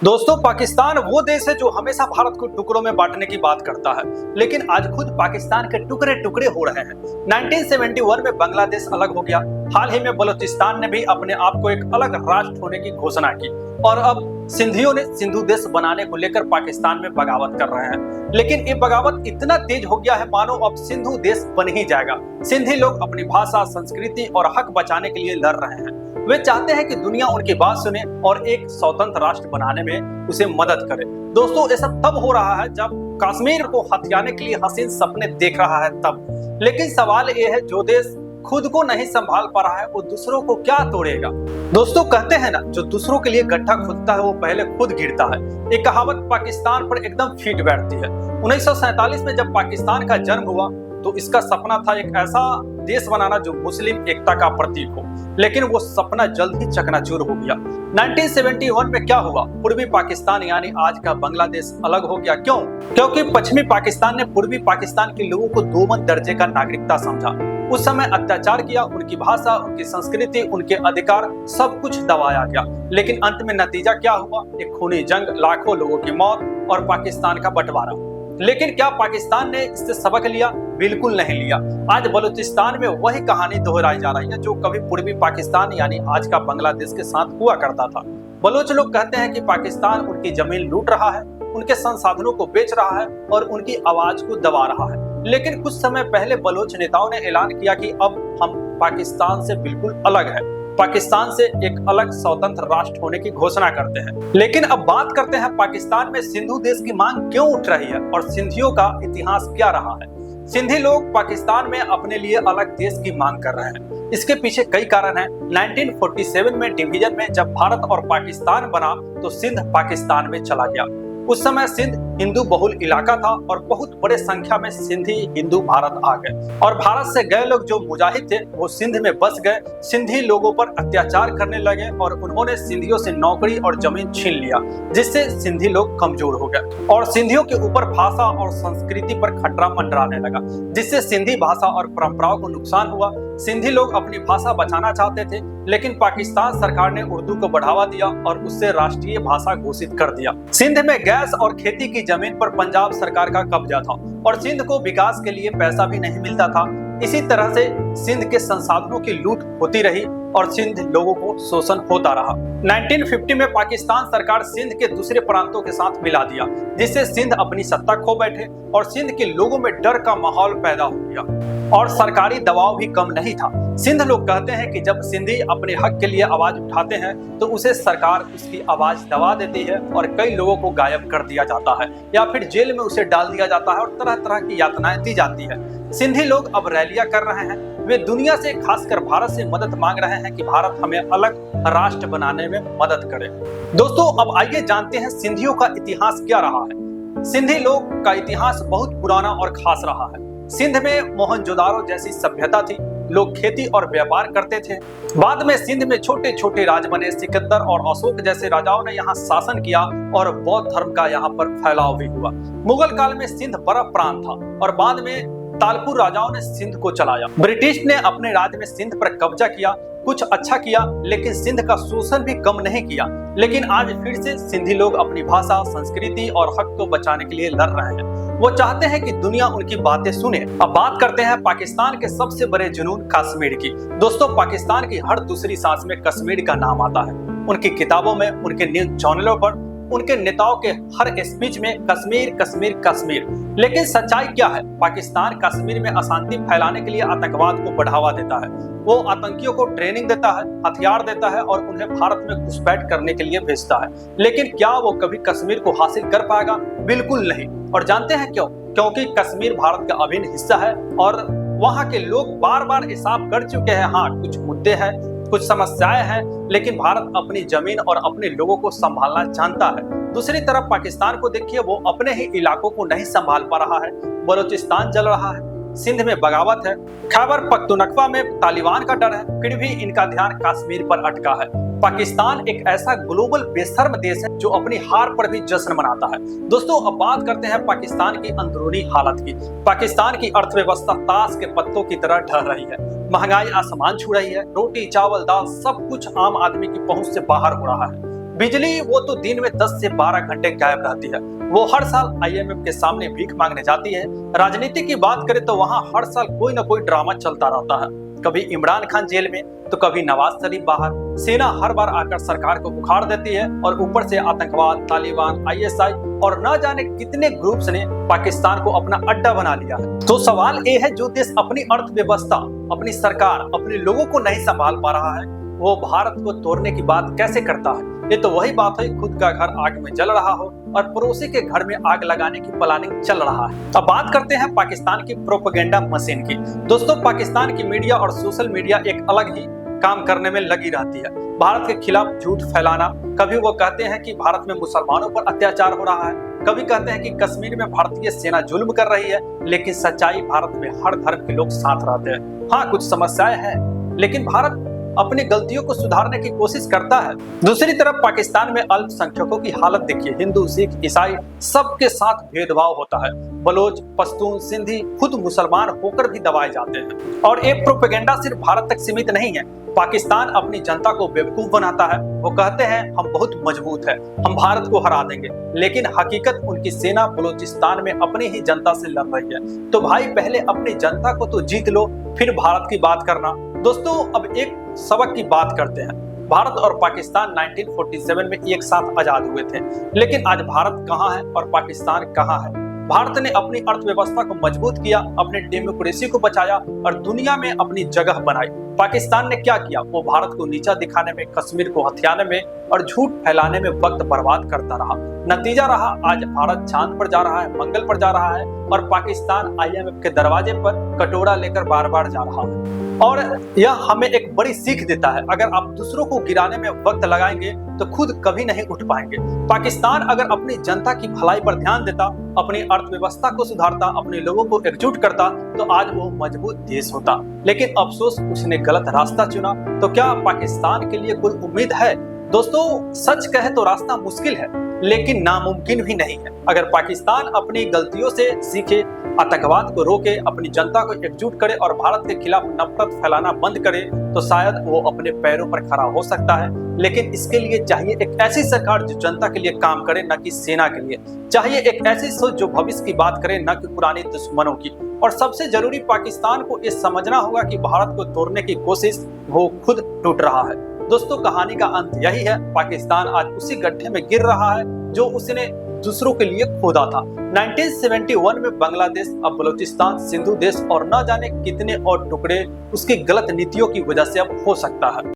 दोस्तों, पाकिस्तान वो देश है जो हमेशा भारत को टुकड़ों में बांटने की बात करता है, लेकिन आज खुद पाकिस्तान के टुकड़े टुकड़े हो रहे हैं। 1971 में बांग्लादेश अलग हो गया। हाल ही में बलूचिस्तान ने भी अपने आप को एक अलग राष्ट्र होने की घोषणा की और अब सिंधियों ने सिंधु देश बनाने को लेकर पाकिस्तान में बगावत कर रहे हैं। लेकिन ये बगावत इतना तेज हो गया है मानो अब सिंधु देश बन ही जाएगा। सिंधी लोग अपनी भाषा, संस्कृति और हक बचाने के लिए लड़ रहे हैं। वे चाहते हैं कि दुनिया उनकी बात सुने और एक स्वतंत्र राष्ट्र बनाने में उसे मदद करे। दोस्तों, ये सब तब हो रहा है जब कश्मीर को हथियाने के लिए हसीन सपने देख रहा है तब। लेकिन सवाल ये है, जो देश खुद को नहीं संभाल पा रहा है वो दूसरों को क्या तोड़ेगा। दोस्तों, कहते हैं ना, जो दूसरों के लिए गड्ढा खोदता है वो पहले खुद गिरता है। ये कहावत पाकिस्तान पर एकदम फिट बैठती है। 1947 में जब पाकिस्तान का जन्म हुआ तो इसका सपना था एक ऐसा देश बनाना जो मुस्लिम एकता का प्रतीक हो, लेकिन वो सपना जल्द ही चकनाचूर हो गया। 1971 में क्या हुआ? पूर्वी पाकिस्तान यानी आज का बांग्लादेश अलग हो गया। क्यों? क्योंकि पश्चिमी पाकिस्तान ने पूर्वी पाकिस्तान के लोगों को दोमन दर्जे का नागरिकता समझा। उस समय अत्याचार किया, उनकी भाषा, उनकी संस्कृति, उनके अधिकार सब कुछ दबाया गया। लेकिन अंत में नतीजा क्या हुआ? एक खूनी जंग, लाखों लोगों की मौत और पाकिस्तान का बंटवारा। लेकिन क्या पाकिस्तान ने इससे सबक लिया? बिल्कुल नहीं लिया। आज बलूचिस्तान में वही कहानी दोहराई जा रही है जो कभी पूर्वी पाकिस्तान यानी आज का बांग्लादेश के साथ हुआ करता था। बलोच लोग कहते हैं कि पाकिस्तान उनकी जमीन लूट रहा है, उनके संसाधनों को बेच रहा है और उनकी आवाज को दबा रहा है। लेकिन कुछ समय पहले बलोच नेताओं ने ऐलान किया कि अब हम पाकिस्तान से बिल्कुल अलग है, पाकिस्तान से एक अलग स्वतंत्र राष्ट्र होने की घोषणा करते हैं। लेकिन अब बात करते हैं पाकिस्तान में सिंधु देश की मांग क्यों उठ रही है और सिंधियों का इतिहास क्या रहा है। सिंधी लोग पाकिस्तान में अपने लिए अलग देश की मांग कर रहे हैं। इसके पीछे कई कारण हैं। 1947 में डिवीजन में जब भारत और पाकिस्तान बना तो सिंध पाकिस्तान में चला गया। उस समय सिंध हिंदू बहुल इलाका था और बहुत बड़े संख्या में सिंधी हिंदू भारत आ गए और भारत से गए लोग जो मुजाहिद थे वो सिंध में बस गए, सिंधी लोगों पर अत्याचार करने लगे और उन्होंने सिंधियों से नौकरी और जमीन छीन लिया, जिससे सिंधी लोग कमजोर हो गए और सिंधियों के ऊपर भाषा और संस्कृति पर खतरा मंडराने लगा, जिससे सिंधी भाषा और परंपराओं को नुकसान हुआ। सिंधी लोग अपनी भाषा बचाना चाहते थे, लेकिन पाकिस्तान सरकार ने उर्दू को बढ़ावा दिया और उससे राष्ट्रीय भाषा घोषित कर दिया। सिंध में गैस और खेती की जमीन पर पंजाब सरकार का कब्जा था और सिंध को विकास के लिए पैसा भी नहीं मिलता था। इसी तरह से सिंध के संसाधनों की लूट होती रही और सिंध लोगों को शोषण होता रहा। 1950 में पाकिस्तान सरकार सिंध के दूसरे प्रांतों के साथ मिला दिया, जिससे सिंध अपनी सत्ता खो बैठे और सिंध के लोगों में डर का माहौल पैदा हो गया और सरकारी दबाव भी कम नहीं था। सिंध लोग कहते हैं कि जब सिंधी अपने हक के लिए आवाज उठाते हैं तो उसे सरकार उसकी आवाज दबा देती है और कई लोगों को गायब कर दिया जाता है या फिर जेल में उसे डाल दिया जाता है और तरह तरह की यातनाएं दी जाती है। सिंधी लोग अब रैलियां कर रहे हैं। वे दुनिया से, खासकर भारत से मदद मांग रहे हैं कि भारत हमें अलग राष्ट्र बनाने में मदद करे। दोस्तों, अब आइए जानते हैं सिंधियों का इतिहास क्या रहा है। सिंधी लोग का इतिहास बहुत पुराना और खास रहा है। सिंध में मोहनजोदारो जैसी सभ्यता थी। लोग खेती और व्यापार करते थे। बाद में सिंध में छोटे छोटे राज बने। सिकंदर और अशोक जैसे राजाओं ने यहाँ शासन किया और बौद्ध धर्म का यहाँ पर फैलाव भी हुआ। मुगल काल में सिंध बड़ा प्रांत था और बाद में तालपुर राजाओं ने सिंध को चलाया। ब्रिटिश ने अपने राज में सिंध पर कब्जा किया, कुछ अच्छा किया, लेकिन सिंध का शोषण भी कम नहीं किया। लेकिन आज फिर से सिंधी लोग अपनी भाषा, संस्कृति और हक को बचाने के लिए लड़ रहे हैं। वो चाहते हैं कि दुनिया उनकी बातें सुने। अब बात करते हैं पाकिस्तान के सबसे बड़े जुनून कश्मीर की। दोस्तों, पाकिस्तान की हर दूसरी सांस में कश्मीर का नाम आता है। उनकी किताबों में, उनके न्यूज चैनलों पर, उनके नेताओं के हर स्पीच में कश्मीर कश्मीर कश्मीर। लेकिन सच्चाई क्या है? पाकिस्तान कश्मीर में अशांति फैलाने के लिए आतंकवाद को बढ़ावा देता है। वो आतंकियों को ट्रेनिंग देता है, हथियार देता है और उन्हें भारत में घुसपैठ करने के लिए भेजता है। लेकिन क्या वो कभी कश्मीर को हासिल कर पाएगा? बिल्कुल नहीं। और जानते हैं क्यों? क्योंकि कश्मीर भारत का अभिन्न हिस्सा है और वहाँ के लोग बार बार हिसाब कर चुके हैं। हाँ, कुछ मुद्दे हैं, कुछ समस्याएं हैं, लेकिन भारत अपनी जमीन और अपने लोगों को संभालना जानता है। दूसरी तरफ पाकिस्तान को देखिए, वो अपने ही इलाकों को नहीं संभाल पा रहा है। बलूचिस्तान जल रहा है, सिंध में बगावत है, खैबर पख्तूनख्वा में तालिबान का डर है, फिर भी इनका ध्यान कश्मीर पर अटका है। पाकिस्तान एक ऐसा ग्लोबल बेशर्म देश है जो अपनी हार पर भी जश्न मनाता है। दोस्तों, अब बात करते हैं पाकिस्तान की अंदरूनी हालत की। पाकिस्तान की अर्थव्यवस्था ताश के पत्तों की तरह ढह रही है। महंगाई आसमान छू रही है। रोटी, चावल, दाल सब कुछ आम आदमी की पहुंच से बाहर हो रहा है। बिजली वो तो दिन में 10 से 12 घंटे गायब रहती है। वो हर साल आईएमएफ के सामने भीख मांगने जाती है। राजनीति की बात करें तो वहाँ हर साल कोई ना कोई ड्रामा चलता रहता है। कभी इमरान खान जेल में तो कभी नवाज शरीफ बाहर। सेना हर बार आकर सरकार को उखाड़ देती है और ऊपर से आतंकवाद, तालिबान, आईएसआई और न जाने कितने ग्रुप्स ने पाकिस्तान को अपना अड्डा बना लिया है। तो सवाल ये है, जो देश अपनी अर्थव्यवस्था, अपनी सरकार, अपने लोगों को नहीं संभाल पा रहा है, वो भारत को तोड़ने की बात कैसे करता है? ये तो वही बात है, खुद का घर आग में जल रहा हो और पड़ोसी के घर में आग लगाने की प्लानिंग चल रहा है। अब बात करते हैं पाकिस्तान की प्रोपेगेंडा मशीन की। दोस्तों, पाकिस्तान की मीडिया और सोशल मीडिया एक अलग ही काम करने में लगी रहती है। भारत के खिलाफ झूठ फैलाना। कभी वो कहते हैं कि भारत में मुसलमानों पर अत्याचार हो रहा है, कभी कहते हैं कि कश्मीर में भारतीय सेना जुल्म कर रही है, लेकिन सच्चाई भारत में हर धर्म के लोग साथ रहते हैं। हाँ, कुछ समस्याएं हैं, लेकिन भारत अपनी गलतियों को सुधारने की कोशिश करता है। दूसरी तरफ पाकिस्तान में अल्पसंख्यकों की हालत देखिए। हिंदू, सिख, ईसाई सबके साथ भेदभाव होता है। बलोच, पश्तून, सिंधी खुद मुसलमान होकर भी दबाए जाते हैं। और एक प्रोपेगेंडा सिर्फ भारत तक सीमित नहीं है। पाकिस्तान अपनी जनता को बेवकूफ बनाता है। वो कहते हैं हम बहुत मजबूत है, हम भारत को हरा देंगे, लेकिन हकीकत उनकी सेना बलूचिस्तान में अपनी ही जनता से लड़ रही है। तो भाई, पहले अपनी जनता को तो जीत लो, फिर भारत की बात करना। दोस्तों, अब एक सबक की बात करते हैं। भारत और पाकिस्तान 1947 में एक साथ आजाद हुए थे, लेकिन आज भारत कहाँ है और पाकिस्तान कहाँ है? भारत ने अपनी अर्थव्यवस्था को मजबूत किया, अपने डेमोक्रेसी को बचाया और दुनिया में अपनी जगह बनाई। पाकिस्तान ने क्या किया? वो भारत को नीचा दिखाने में, कश्मीर को हथियाने में और झूठ फैलाने में वक्त बर्बाद करता रहा। नतीजा रहा, आज भारत चांद पर जा रहा है, मंगल पर जा रहा है और पाकिस्तान आईएमएफ के दरवाजे पर कटोरा लेकर बार बार जा रहा है। और यह हमें एक बड़ी सीख देता है, अगर आप दूसरों को गिराने में वक्त लगाएंगे तो खुद कभी नहीं उठ पाएंगे। पाकिस्तान अगर अपनी जनता की भलाई पर ध्यान देता, अपनी अर्थव्यवस्था को सुधारता, अपने लोगों को एकजुट करता, तो आज वो मजबूत देश होता। लेकिन अफसोस, उसने गलत रास्ता चुना। तो क्या पाकिस्तान के लिए कोई उम्मीद है? दोस्तों, सच कहे तो रास्ता मुश्किल है, लेकिन नामुमकिन भी नहीं है। अगर पाकिस्तान अपनी गलतियों से सीखे, आतंकवाद को रोके, अपनी जनता को एकजुट करे और भारत के खिलाफ नफरत फैलाना बंद करे, तो शायद वो अपने पैरों पर खड़ा हो सकता है। लेकिन इसके लिए चाहिए एक ऐसी सरकार जो जनता के लिए काम करे, न कि सेना के लिए। चाहिए एक ऐसी सोच जो भविष्य की बात करे, न कि पुरानी दुश्मनों की। और सबसे जरूरी, पाकिस्तान को ये समझना होगा कि भारत को तोड़ने की कोशिश वो खुद टूट रहा है। दोस्तों, कहानी का अंत यही है। पाकिस्तान आज उसी गड्ढे में गिर रहा है जो उसने दूसरों के लिए खोदा था। 1971 में बांग्लादेश, अब बलूचिस्तान, सिंधु देश और न जाने कितने और टुकड़े उसकी गलत नीतियों की वजह से अब हो सकता है।